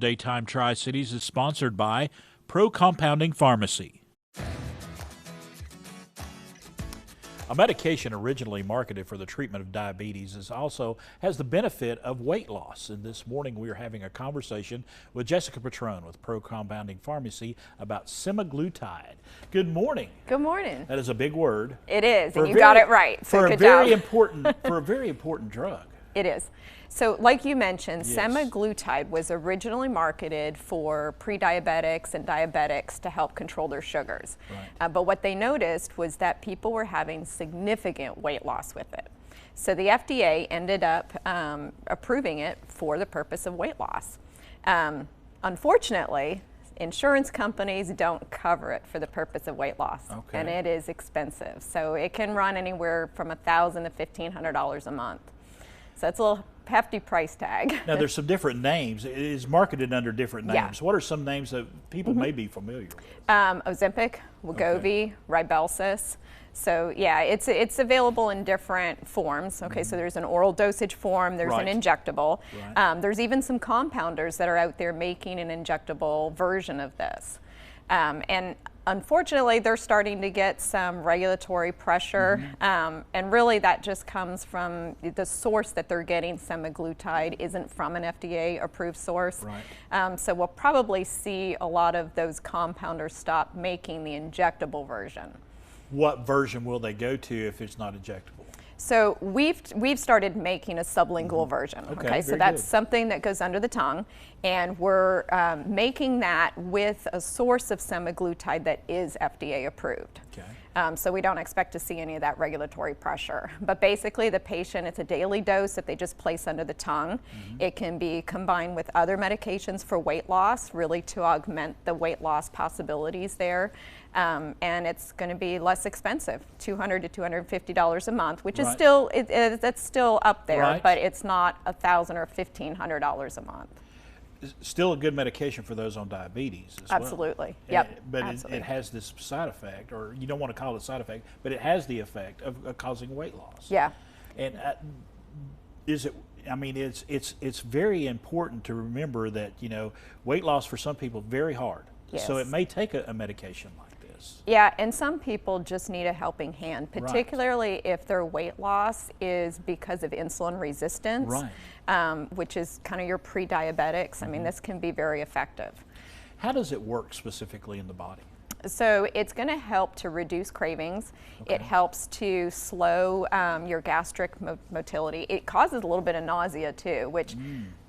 Daytime Tri-Cities is sponsored by Procompounding Pharmacy. A medication originally marketed for the treatment of diabetes has the benefit of weight loss. And this morning we are having a conversation with Jessica Patrone with Procompounding Pharmacy about Semaglutide. Good morning. Good morning. That is a big word. It is, and you got it right. So for good a very job. for a very important drug. It is. So like you mentioned, Yes. Semaglutide was originally marketed for pre-diabetics and diabetics to help control their sugars. Right. But what they noticed was that people were having significant weight loss with it. So the FDA ended up approving it for the purpose of weight loss. Unfortunately, insurance companies don't cover it for the purpose of weight loss, Okay. and it is expensive. So it can run anywhere from $1,000 to $1,500 a month. So it's a little hefty price tag. Now there's some different names. It is marketed under different names. Yeah. What are some names that people may be familiar with? Ozempic, Wegovy, Rybelsus. So yeah, it's available in different forms. Okay, so there's an oral dosage form, there's Right. an injectable. Right. There's even some compounders that are out there making an injectable version of this. And unfortunately, they're starting to get some regulatory pressure, and really that just comes from the source that they're getting semaglutide isn't from an FDA-approved source. Right. So we'll probably see a lot of those compounders stop making the injectable version. What version will they go to if it's not injectable? So we've started making a sublingual version. Okay, so very that's good. something that goes under the tongue, and we're making that with a source of semaglutide that is FDA approved. Okay. So we don't expect to see any of that regulatory pressure. But basically the patient, it's a daily dose that they just place under the tongue. It can be combined with other medications for weight loss, really to augment the weight loss possibilities there. And it's going to be less expensive, $200 to $250 a month, which is Right. still, that's still up there, Right. but it's not $1,000 or $1,500 a month. Still a good medication for those on diabetes as well. Absolutely. Yep. But Absolutely. it has this side effect, or you don't want to call it a side effect, but it has the effect of causing weight loss. Yeah. And is it? I mean, it's very important to remember that weight loss for some people very hard. Yes. So it may take a medication like this. Yeah, and some people just need a helping hand, particularly if their weight loss is because of insulin resistance, which is kind of your pre-diabetics. I mean, this can be very effective. How does it work specifically in the body? So it's going to help to reduce cravings. Okay. It helps to slow your gastric motility. It causes a little bit of nausea too, which,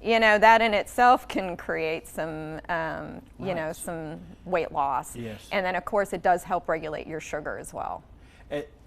that in itself can create some, some weight loss. Yes. And then of course it does help regulate your sugar as well.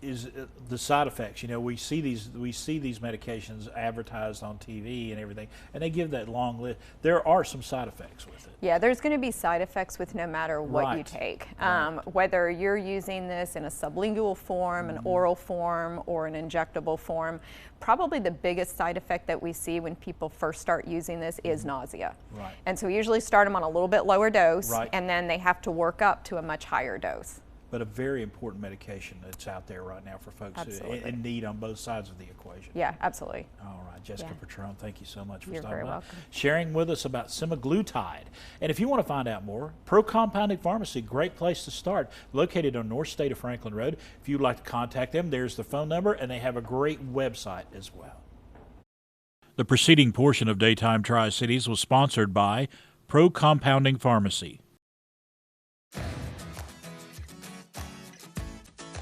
Is the side effects? We see these medications advertised on TV and everything, and they give that long list. There are some side effects with it. Yeah, there's going to be side effects with no matter what you Right. take. Right. Whether you're using this in a sublingual form, an oral form, or an injectable form, probably the biggest side effect that we see when people first start using this is nausea. Right. And so we usually start them on a little bit lower dose, Right. and then they have to work up to a much higher dose. But a very important medication that's out there right now for folks in need on both sides of the equation. Yeah, absolutely. All right, Jessica Patrone, thank you so much for You're stopping very by, welcome. sharing with us about Semaglutide. And if you want to find out more, Procompounding Pharmacy, great place to start, located on North State of Franklin Road. If you'd like to contact them, there's the phone number, and they have a great website as well. The preceding portion of Daytime Tri-Cities was sponsored by Procompounding Pharmacy.